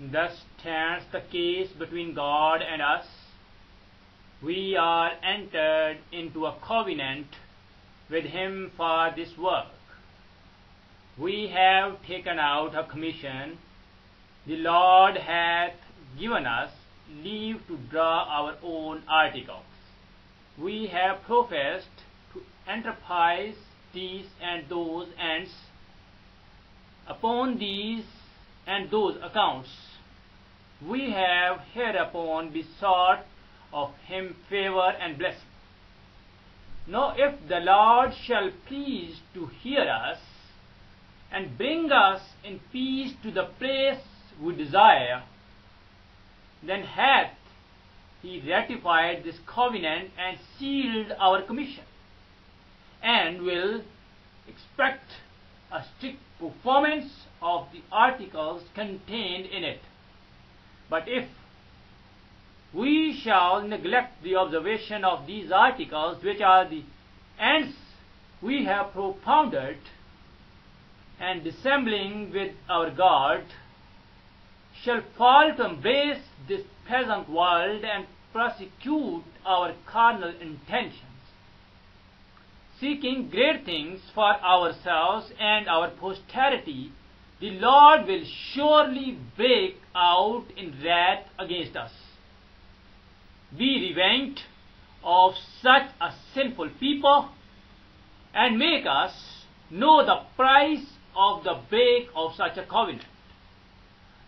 Thus stands the case between God and us. We are entered into a covenant with Him for this work. We have taken out a commission. The Lord hath given us leave to draw our own articles. We have professed to enterprise these and those ends. Upon these and those accounts, we have hereupon besought of Him favor and blessing. Now if the Lord shall please to hear us, and bring us in peace to the place we desire, then hath He ratified this covenant and sealed our commission, and will expect a strict performance of the articles contained in it. But if we shall neglect the observation of these articles, which are the ends we have propounded, and dissembling with our God, shall fall to embrace this present world and prosecute our carnal intentions, seeking great things for ourselves and our posterity, the Lord will surely break out in wrath against us. Be revenged of such a sinful people, and make us know the price of the break of such a covenant.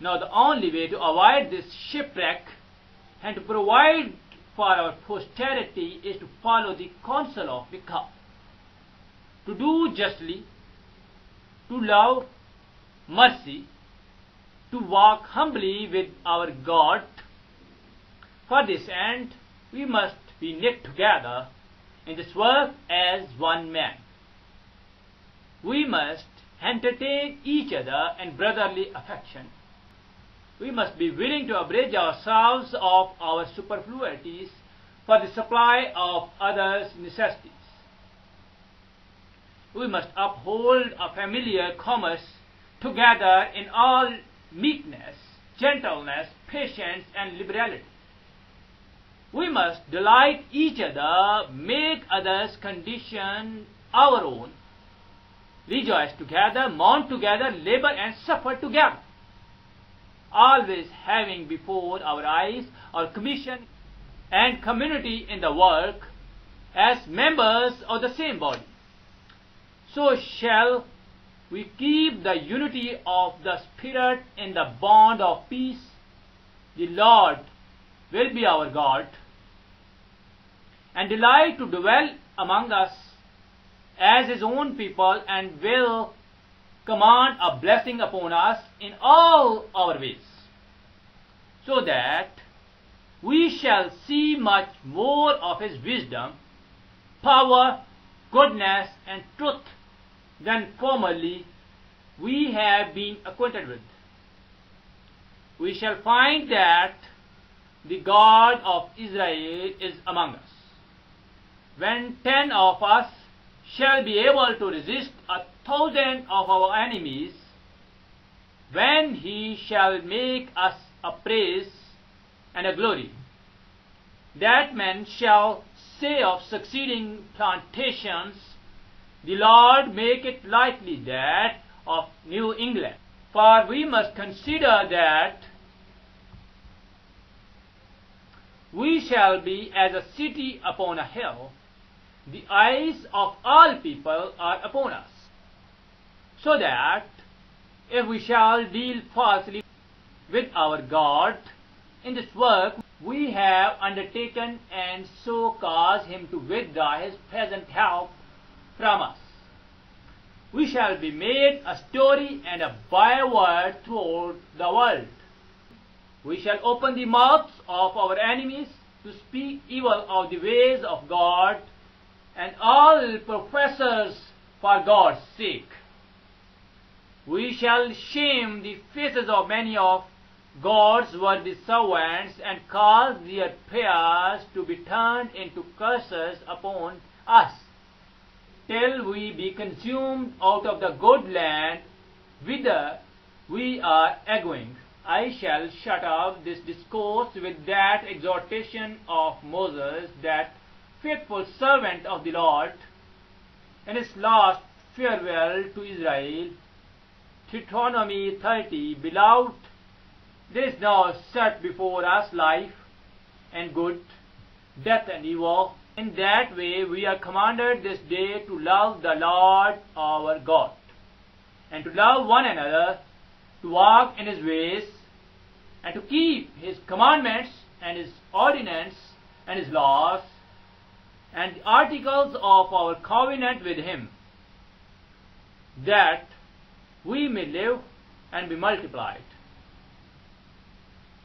Now the only way to avoid this shipwreck and to provide for our posterity is to follow the counsel of God, to do justly, to love mercy, to walk humbly with our God. For this end, we must be knit together in this work as one man. We must entertain each other in brotherly affection. We must be willing to abridge ourselves of our superfluities for the supply of others' necessities. We must uphold a familiar commerce together in all meekness, gentleness, patience, and liberality. We must delight each other, make others' condition our own, rejoice together, mourn together, labor and suffer together, always having before our eyes our commission and community in the work as members of the same body. So shall we keep the unity of the Spirit in the bond of peace. The Lord will be our God, and delight to dwell among us as His own people, and will command a blessing upon us in all our ways, so that we shall see much more of His wisdom, power, goodness, and truth than formerly we have been acquainted with. We shall find that the God of Israel is among us. When 10 of us shall be able to resist 1,000 of our enemies, when He shall make us a praise and a glory, that men shall say of succeeding plantations, the Lord make it likely that of New England. For we must consider that we shall be as a city upon a hill. The eyes of all people are upon us, so that if we shall deal falsely with our God in this work we have undertaken, and so cause Him to withdraw His present help from us, we shall be made a story and a byword throughout the world. We shall open the mouths of our enemies to speak evil of the ways of God and all professors for God's sake. We shall shame the faces of many of God's worthy servants, and cause their prayers to be turned into curses upon us, till we be consumed out of the good land whither we are agoing. I shall shut up this discourse with that exhortation of Moses, that faithful servant of the Lord, in his last farewell to Israel. Deuteronomy 30. Beloved, there is now set before us life and good, death and evil. In that way we are commanded this day to love the Lord our God, and to love one another, to walk in his ways, and to keep his commandments and his ordinances and his laws, and the articles of our covenant with him, that we may live and be multiplied,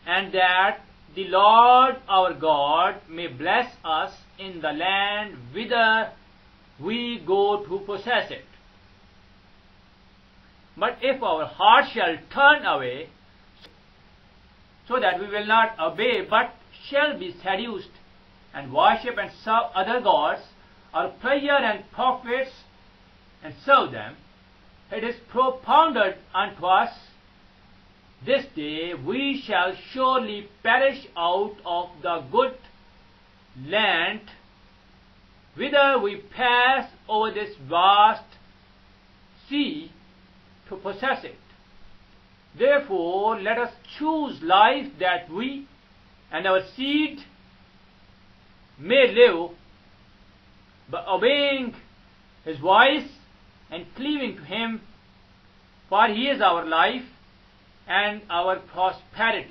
and that the Lord our God may bless us in the land whither we go to possess it. But if our heart shall turn away, so that we will not obey, but shall be seduced, and worship and serve other gods, or prayer and prophets, and serve them, it is propounded unto us this day, we shall surely perish out of the good land whither we pass over this vast sea to possess it. Therefore, let us choose life, that we and our seed may live by obeying his voice and cleaving to him, for he is our life and our prosperity.